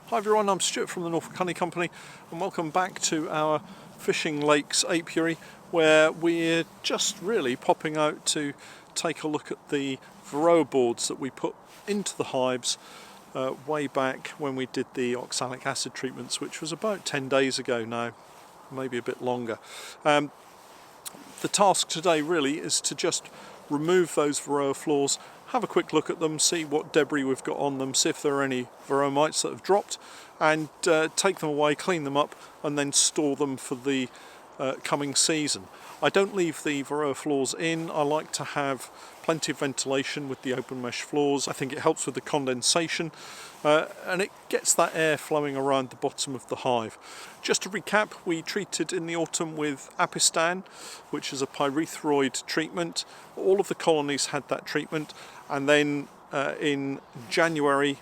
Hi everyone, I'm Stewart from the Norfolk Honey Company and welcome back to our Fishing Lakes apiary, where we're just really popping out to take a look at the Varroa boards that we put into the hives way back when we did the oxalic acid treatments, which was about 10 days ago now, maybe a bit longer. The task today really is to just remove those Varroa floors, have a quick look at them, see what debris we've got on them, see if there are any Varroa mites that have dropped, and take them away, clean them up, and then store them for the coming season. I don't leave the Varroa floors in. I like to have plenty of ventilation with the open mesh floors. I think it helps with the condensation and it gets that air flowing around the bottom of the hive. Just to recap, we treated in the autumn with apistan, which is a pyrethroid treatment. All of the colonies had that treatment, and then in January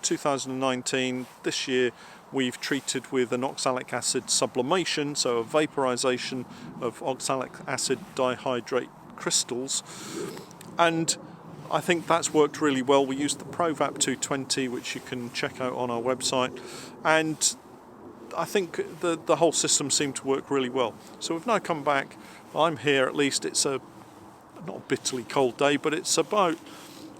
2019, this year, we've treated with an oxalic acid sublimation, so a vaporization of oxalic acid dihydrate crystals, and I think that's worked really well. We used the ProVap 220, which you can check out on our website, and I think the whole system seemed to work really well. So we've now come back. I'm here, at least it's not a bitterly cold day, but it's about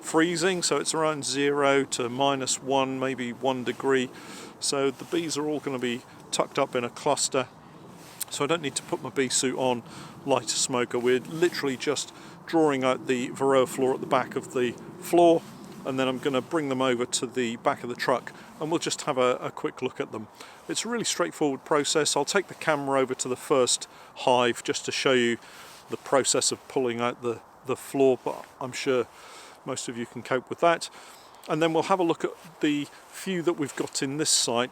freezing, so it's around 0 to -1, maybe 1 degree. So the bees are all going to be tucked up in a cluster, so I don't need to put my bee suit on, light a smoker. We're literally just drawing out the Varroa floor at the back of the floor, and then I'm going to bring them over to the back of the truck and we'll just have a quick look at them. It's a really straightforward process. I'll take the camera over to the first hive just to show you the process of pulling out the floor, but I'm sure most of you can cope with that. And then we'll have a look at the few that we've got in this site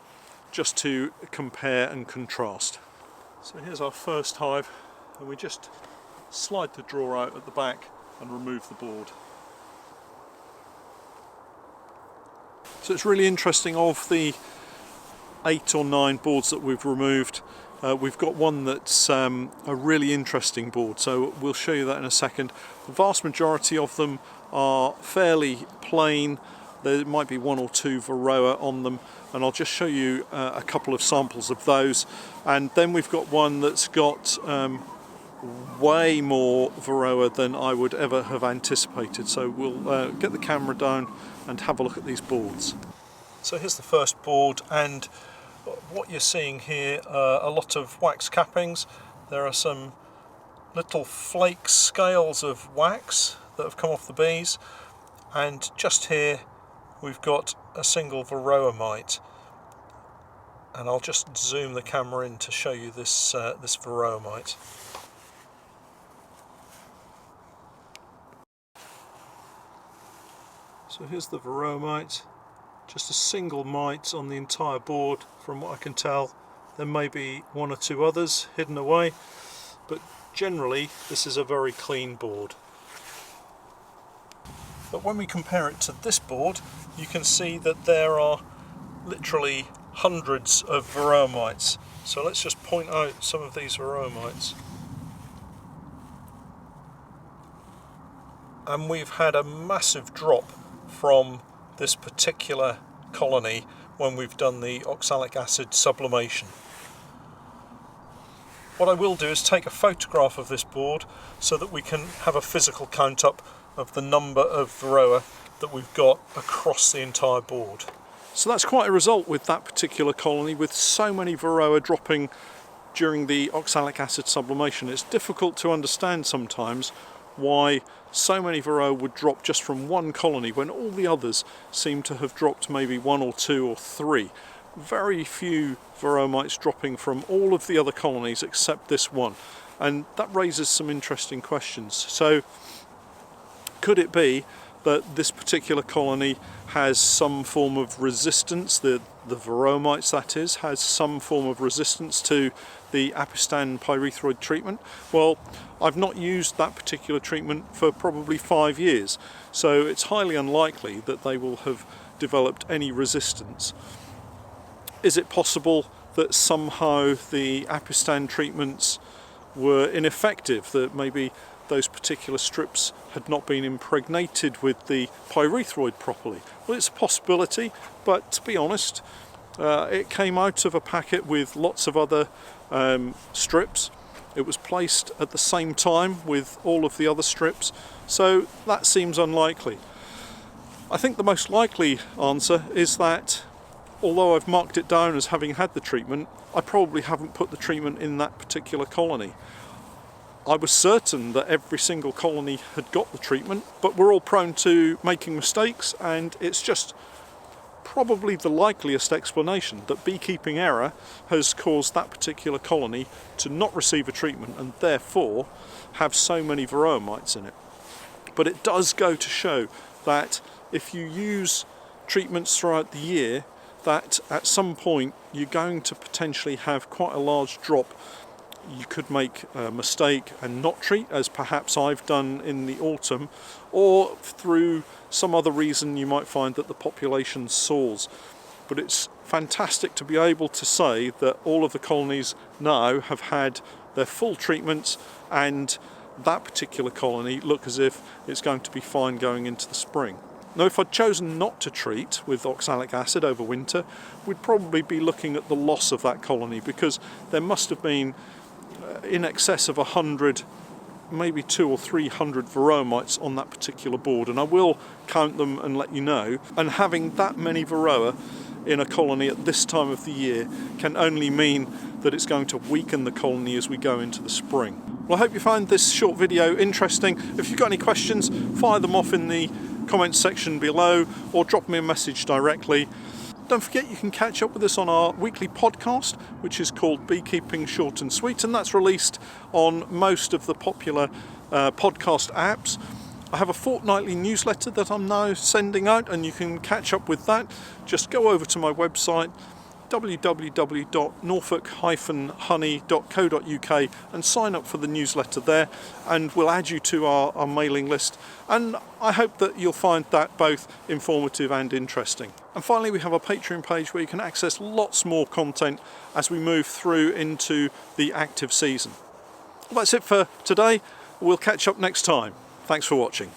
just to compare and contrast. So here's our first hive, and we just slide the drawer out at the back and remove the board. So it's really interesting, of the 8 or 9 boards that we've removed, we've got one that's a really interesting board, so we'll show you that in a second. The vast majority of them are fairly plain. There might be 1 or 2 Varroa on them, and I'll just show you a couple of samples of those. And then we've got one that's got way more Varroa than I would ever have anticipated. So we'll get the camera down and have a look at these boards. So here's the first board, and what you're seeing here are a lot of wax cappings. There are some little flake scales of wax that have come off the bees, and just here we've got a single Varroa mite, and I'll just zoom the camera in to show you this this Varroa mite. So here's the Varroa mite, just a single mite on the entire board from what I can tell. There may be 1 or 2 others hidden away, but generally this is a very clean board. But when we compare it to this board, you can see that there are literally hundreds of Varroa mites. So let's just point out some of these Varroa mites. And we've had a massive drop from this particular colony when we've done the oxalic acid sublimation. What I will do is take a photograph of this board so that we can have a physical count up of the number of Varroa that we've got across the entire board. So that's quite a result with that particular colony, with so many Varroa dropping during the oxalic acid sublimation. It's difficult to understand sometimes why so many Varroa would drop just from one colony when all the others seem to have dropped maybe 1 or 2 or 3. Very few Varroa mites dropping from all of the other colonies except this one, and that raises some interesting questions. So could it be that this particular colony has some form of resistance, the Varroa mites that is, has some form of resistance to the apistan pyrethroid treatment? Well, I've not used that particular treatment for probably 5 years, so it's highly unlikely that they will have developed any resistance. Is it possible that somehow the apistan treatments were ineffective, that maybe those particular strips had not been impregnated with the pyrethroid properly? Well, it's a possibility, but to be honest, It came out of a packet with lots of other strips. It was placed at the same time with all of the other strips, so that seems unlikely. I think the most likely answer is that although I've marked it down as having had the treatment, I probably haven't put the treatment in that particular colony. I was certain that every single colony had got the treatment, but we're all prone to making mistakes, and it's just probably the likeliest explanation that beekeeping error has caused that particular colony to not receive a treatment and therefore have so many Varroa mites in it. But it does go to show that if you use treatments throughout the year, that at some point you're going to potentially have quite a large drop. You could make a mistake and not treat, as perhaps I've done in the autumn, or through some other reason you might find that the population soars. But it's fantastic to be able to say that all of the colonies now have had their full treatments, and that particular colony look as if it's going to be fine going into the spring. Now, if I'd chosen not to treat with oxalic acid over winter, we'd probably be looking at the loss of that colony, because there must have been in excess of 100, maybe 200 or 300 Varroa mites on that particular board, and I will count them and let you know. And having that many Varroa in a colony at this time of the year can only mean that it's going to weaken the colony as we go into the spring. Well, I hope you find this short video interesting. If you've got any questions, fire them off in the comments section below or drop me a message directly. Don't forget you can catch up with us on our weekly podcast, which is called Beekeeping Short and Sweet, and that's released on most of the popular podcast apps. I have a fortnightly newsletter that I'm now sending out, and you can catch up with that. Just go over to my website, www.norfolk-honey.co.uk, and sign up for the newsletter there, and we'll add you to our mailing list, and I hope that you'll find that both informative and interesting. And finally, we have a Patron page where you can access lots more content as we move through into the active season. Well, that's it for today. We'll catch up next time. Thanks for watching.